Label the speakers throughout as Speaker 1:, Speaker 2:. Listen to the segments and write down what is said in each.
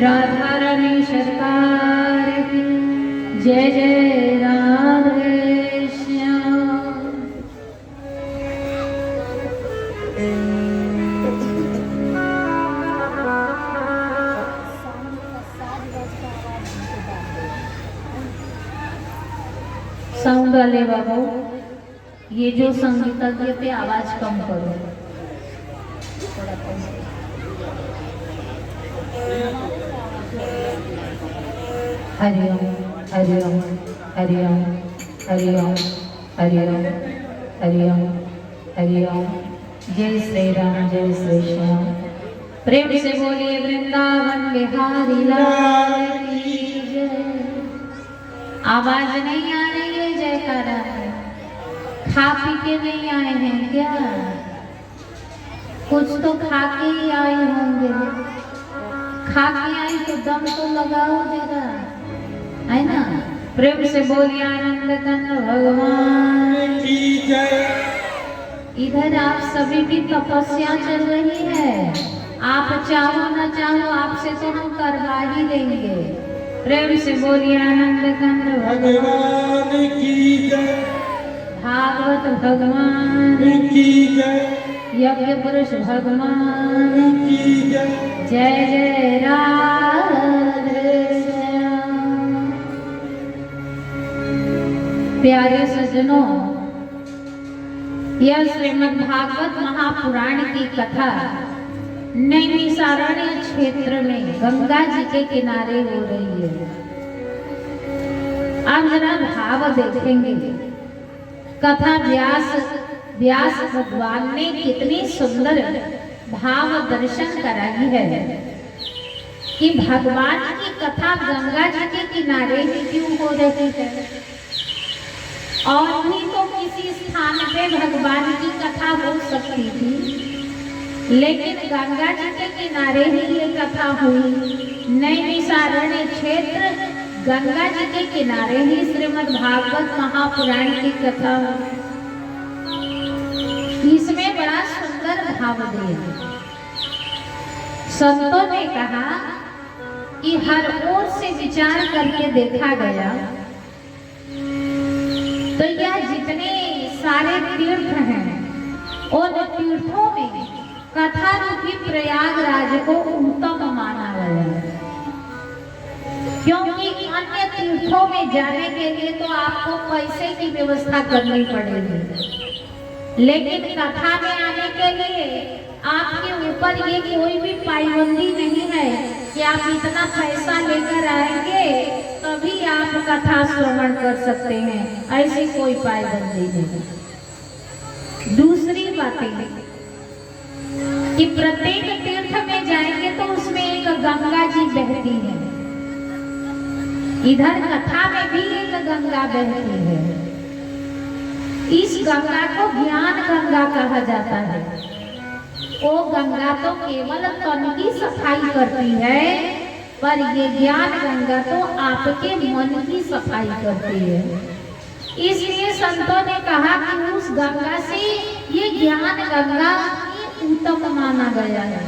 Speaker 1: राधा रानी सरकार की जय जय राधे श्याम। साउंड वाले बाबू, ये जो संगीतज्ञ पे आवाज कम करो। हरिओम हरिओम हरिओम हरिओम हरिओम हरिओम हरिओम। जय श्री राम जय श्री श्याम। प्रेम से बोलिए वृंदावन बिहारी लाल की जय। आवाज नहीं आ रही है? जयकारा है। खा पी के नहीं आए हैं क्या? कुछ तो खा के ही आए होंगे। खा के आए तो दम तो लगाओ जरा, है ना? प्रेम से बोलिए आनंद कंद भगवान की जय। इधर आप सभी की तपस्या चल रही है। आप चाहो न चाहो आपसे तो हम करवा ही देंगे। प्रेम से बोलिए आनंद कंद भगवान की जय। भागवत भगवान की जय। यज्ञ पुरुष भगवान की जय। जय जय राधे श्याम। प्यारे सज्जनों, यह श्रीमद् भागवत महापुराण की कथा नैमिषारण्य क्षेत्र में गंगा जी के किनारे हो रही है। अब जरा भाव देखेंगे। कथा व्यास भगवान ने कितनी सुंदर भाव दर्शन कराई है कि भगवान की कथा गंगा जी के किनारे ही क्यों हो रही है। और भी तो किसी स्थान पे भगवान की कथा हो सकती थी, लेकिन गंगा जी के किनारे ही ये कथा हुई। नैमिषारण्य क्षेत्र गंगा जी के किनारे ही श्रीमद् भागवत महापुराण की कथा हुई। भाव दे। संतों ने कहा कि हर ओर से विचार करके देखा गया तो यह जितने सारे तीर्थ हैं उन तीर्थों में कथा रूपी प्रयागराज को उत्तम माना गया, क्योंकि अन्य तीर्थों में जाने के लिए तो आपको पैसे की व्यवस्था करनी पड़ेगी, लेकिन कथा में आने के लिए आपके ऊपर ये कोई भी पाबंदी नहीं है कि आप इतना पैसा लेकर आएंगे तभी आप कथा श्रवण कर सकते हैं, ऐसी कोई पाबंदी नहीं। दूसरी बातें कि प्रत्येक तीर्थ में जाएंगे तो उसमें एक गंगा जी बहती है, इधर कथा में भी एक गंगा बहती है। इस गंगा को ज्ञान गंगा कहा जाता है। वो गंगा तो केवल तन की सफाई करती है, पर ये ज्ञान गंगा तो आपके मन की सफाई करती है। इसलिए संतों ने कहा कि उस गंगा से ये ज्ञान गंगा उत्तम माना गया है।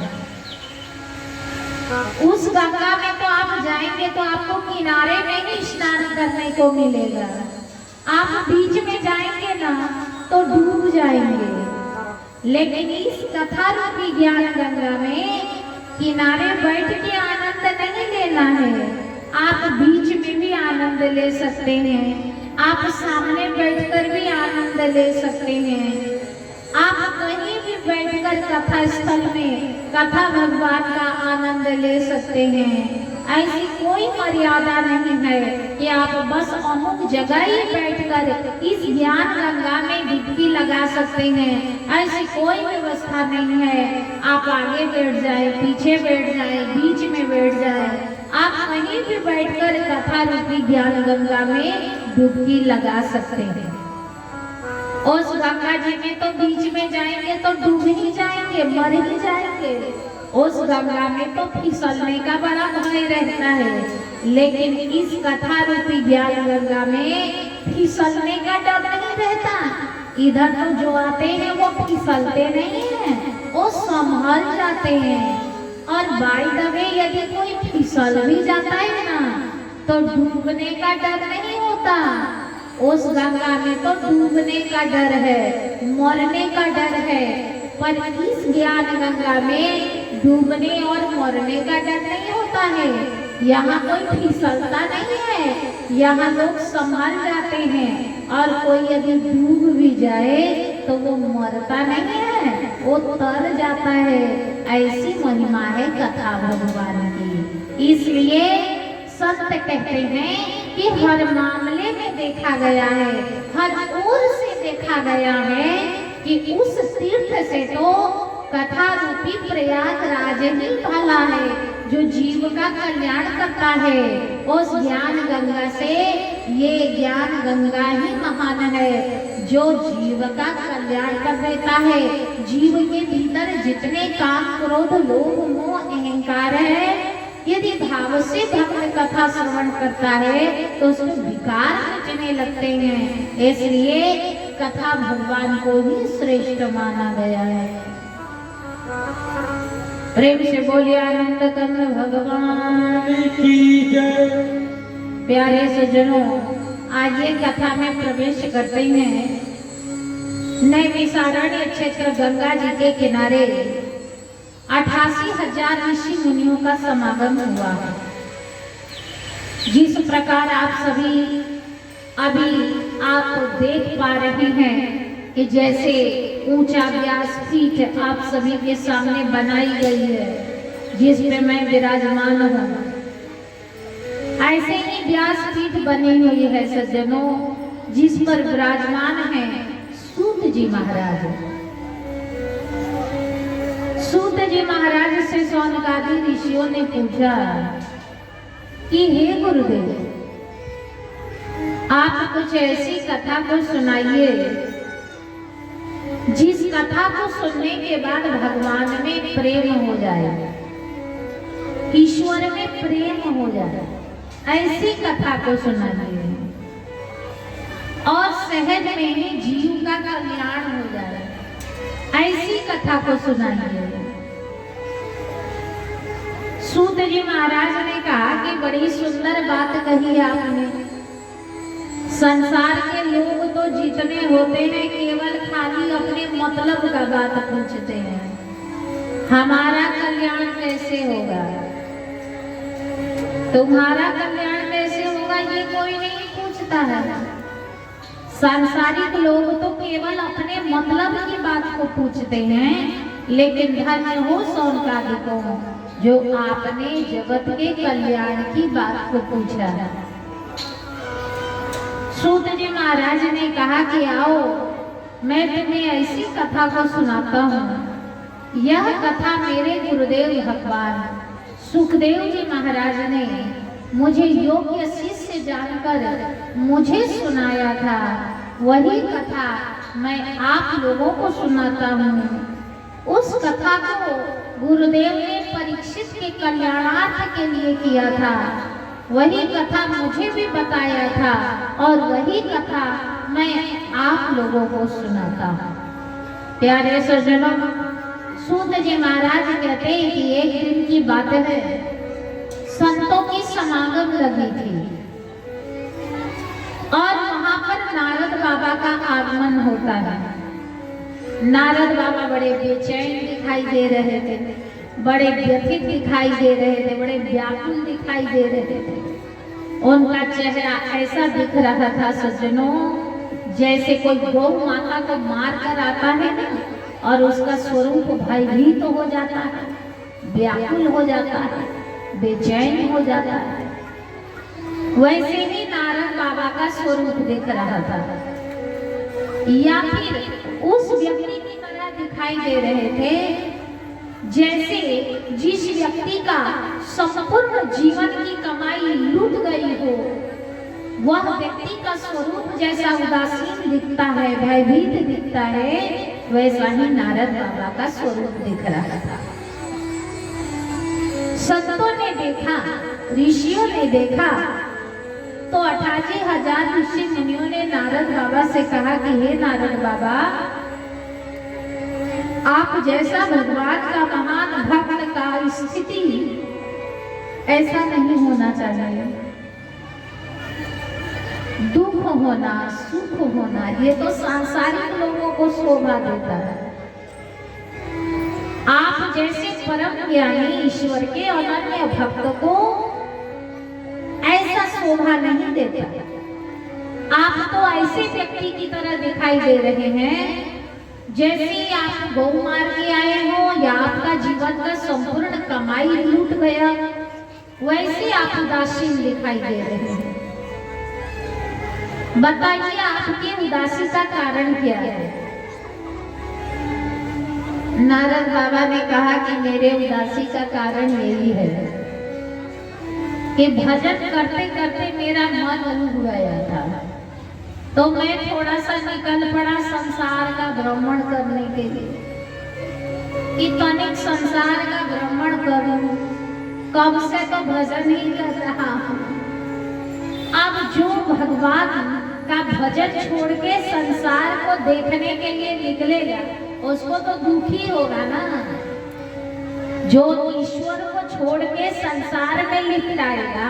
Speaker 1: उस गंगा में तो आप जाएंगे तो आपको किनारे में ही स्नान करने को मिलेगा, आप बीच में जाएंगे ना तो डूब जाएंगे। लेकिन इस कथा रूपी ज्ञान गंगा में किनारे बैठ के आनंद नहीं लेना है, आप बीच में भी आनंद ले सकते हैं, आप सामने बैठकर भी आनंद ले सकते हैं, आप कहीं भी बैठकर कथा स्थल में कथा भगवान का आनंद ले सकते हैं। ऐसी कोई मर्यादा नहीं है कि आप बस अमुक जगह ही बैठकर इस ज्ञान गंगा में डुबकी लगा सकते हैं, ऐसी कोई व्यवस्था नहीं है। आप आगे बैठ जाए, पीछे बैठ जाए, बीच में बैठ जाए, आप कहीं भी बैठकर कथा रूपी ज्ञान गंगा में डुबकी लगा सकते हैं। उस गंगा जी में तो बीच में जाएंगे तो डूब ही जाएंगे, मर ही जाएंगे। उस गंगा में तो फिसलने का बड़ा भय रहता है, लेकिन इस कथा रूपी ज्ञान गंगा में फिसलने का डर नहीं रहता। इधर तो जो आते हैं वो फिसलते नहीं हैं, वो संभल जाते हैं। और बाई द वे यदि कोई फिसल भी जाता है ना तो डूबने का डर नहीं होता। उस गंगा में तो डूबने का डर है, मरने का डर है, पर इस ज्ञान गंगा में डूबने और मरने का डर नहीं होता है। यहाँ कोई फिसलता नहीं है, यहाँ लोग संभल जाते हैं, और कोई यदि डूब भी जाए तो वो मरता नहीं है, वो तर जाता है। ऐसी महिमा है कथा भगवान की। इसलिए संत कहते हैं कि हर मामले में देखा गया है, हर ओर से देखा गया है कि उस तीर्थ से तो कथा रूपी प्रयागराज ही भला है, जो जीव का कल्याण करता है। उस ज्ञान गंगा से ये ज्ञान गंगा ही महान है, जो जीव का कल्याण कर देता है। जीव के भीतर जितने काम, क्रोध, लोभ, मोह, अहंकार है, यदि भाव से भक्त कथा श्रवण करता है तो उसमें विकार मिटने लगते हैं। इसलिए कथा भगवान को ही श्रेष्ठ माना गया है। प्रेम से बोलिए आनंद कंद भगवान की जय। प्यारे सज्जनों, आज ये कथा में प्रवेश करते हैं। नैमिषारण्य क्षेत्र गंगा जी के किनारे 88,000 ऋषि मुनियों का समागम हुआ है। जिस प्रकार आप सभी अभी आप देख पा रहे हैं कि जैसे ऊंचा व्यासपीठ आप सभी के सामने बनाई गई है, जिस पे मैं विराजमान हूँ, ऐसे ही व्यासपीठ बनी हुई है सज्जनों, जिस पर विराजमान है सूत जी महाराज। सूत जी महाराज से सौनकादि ऋषियों ने पूछा कि हे गुरुदेव, आप कुछ ऐसी कथा को सुनाइए जिस कथा को सुनने के बाद भगवान में प्रेम हो जाए, ईश्वर में प्रेम हो जाए। ऐसी कथा को सुनाइए और सहज में ही जीव का कल्याण हो जाए। ऐसी कथा को सुनाइए। सूत जी महाराज ने कहा कि बड़ी सुंदर बात कही आपने। संसार के लोग तो जितने होते हैं केवल खाली अपने मतलब का बात पूछते हैं, हमारा कल्याण कैसे होगा, तुम्हारा कल्याण कैसे होगा, ये कोई नहीं पूछता है। सांसारिक लोग तो केवल अपने मतलब की बात को पूछते हैं, लेकिन धन्य हो सौनकादिकों जो आपने जगत के कल्याण की बात को पूछा है। सूत जी महाराज ने कहा कि आओ मैं तुम्हें ऐसी कथा को सुनाता हूँ। यह कथा मेरे गुरुदेव भगवान सुखदेव जी महाराज ने मुझे योग्य शिष्य जानकर मुझे सुनाया था। वही कथा मैं आप लोगों को सुनाता हूँ। उस कथा को गुरुदेव ने परीक्षित के कल्याणार्थ के लिए किया था। वही कथा मुझे भी बताया था और वही कथा मैं आप लोगों को सुनाता हूँ। प्यारे सज्जनों, सूत जी महाराज कहते हैं कि एक दिन की बात है, संतों की समागम लगी थी और वहां पर नारद बाबा का आगमन होता है। नारद बाबा बड़े बेचैन दिखाई दे रहे थे, बड़े व्यथित दिखाई दे रहे थे, बड़े व्याकुल दिखाई दे रहे थे। उनका चेहरा ऐसा दिख रहा था सज्जनों, जैसे कोई गौ माता को मार कर आता है ना, और उसका स्वरूप भयभीत तो हो जाता है, व्याकुल हो जाता है, बेचैन हो जाता है। वैसे ही नारद बाबा का स्वरूप दिख रहा था, या फिर उस व्यक्ति की तरह दिखाई दे रहे थे जैसे जिस व्यक्ति का संपूर्ण जीवन की कमाई लूट गई हो, वह व्यक्ति का स्वरूप जैसा उदासीन दिखता है, भयभीत दिखता है, वैसा ही नारद बाबा का स्वरूप दिख रहा था। संतों ने देखा, ऋषियों ने देखा, तो 88,000 ऋषि मुनियों ने नारद बाबा से कहा कि हे नारद बाबा, आप जैसा भगवान का महान भक्त का स्थिति ऐसा नहीं होना चाहिए। दुख होना, सुख होना, ये तो सांसारिक लोगों को शोभा देता है। आप जैसे परम ज्ञानी ईश्वर के अनन्य भक्त को ऐसा शोभा नहीं देता। आप तो ऐसे व्यक्ति की तरह दिखाई दे रहे हैं जैसे आप गौ मार के आए हो या आपका जीवन का संपूर्ण कमाई लूट गया, वैसे आप उदासीन दिखाई दे रहे हैं। बताइए आपकी उदासी का कारण क्या है? नारद बाबा ने कहा कि मेरे उदासी का कारण यही है कि भजन करते करते मेरा मन उब गया था, तो मैं थोड़ा सा निकल पड़ा संसार का भ्रमण करने के लिए कि तनिक संसार का भ्रमण करूं। कब से तो भजन ही कर रहा हूं। अब जो भगवान का भजन छोड़ के संसार को देखने के लिए निकलेगा, उसको तो दुखी होगा ना। जो ईश्वर को छोड़ के संसार में लिप्त आएगा,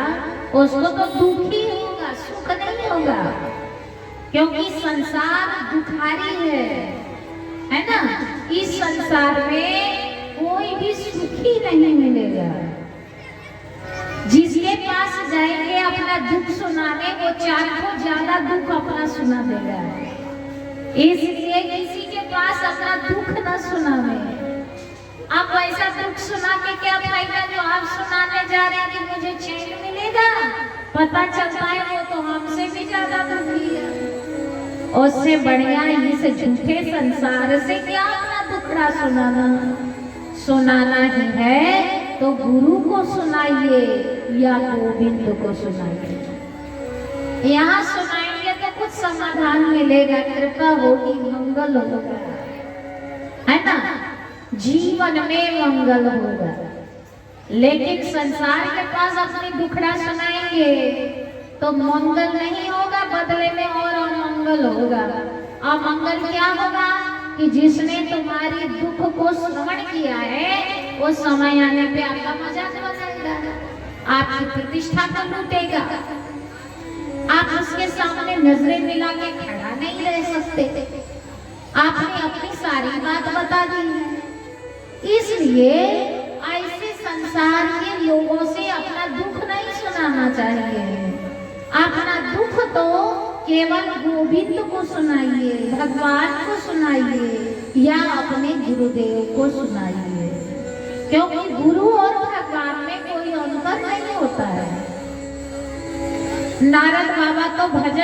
Speaker 1: उसको तो दुखी होगा, सुख नहीं होगा, क्योंकि संसार दुखारी है ना। इस संसार में कोई भी सुखी नहीं मिलेगा। जिसके पास जाएंगे अपना दुख सुनाने, वो 4 को ज्यादा दुख अपना सुना देगा। इसलिए किसी के पास अपना दुख न सुनावे। आप ऐसा दुख सुना के क्या फायदा जो आप सुनाने जा रहे हैं कि मुझे चैन मिलेगा, पता चलता है वो तो हमसे भी ज्यादा दुखी है। उससे बढ़िया इस झूठे संसार से क्या अपना दुखड़ा सुनाना ही है तो गुरु को सुनाइए या गोविंद को सुनाइए। यहाँ सुनाएंगे तो कुछ समाधान मिलेगा, कृपा होगी, मंगल होगा, है ना, जीवन में मंगल होगा। लेकिन संसार के पास अपनी दुखड़ा सुनाएंगे तो मंगल नहीं होगा, बदले में और अमंगल होगा। अमंगल क्या होगा? कि जिसने तुम्हारी दुख को श्रवण किया है वो समय आने पे आपका मजाक बनाएगा, आपकी प्रतिष्ठा को लूटेगा, आप उसके सामने नजरें मिला के खड़ा नहीं रह सकते। आपने अपनी सारी बात बता दी है। इसलिए ऐसे संसार के लोगों से अपना दुख नहीं सुनाना चाहिए। अपना दुख तो केवल गोविंद को सुनाइए, भगवान को सुनाइए या अपने गुरुदेव को सुनाइए, क्योंकि गुरु और भगवान में कोई अंतर नहीं होता है। नारद बाबा तो भजन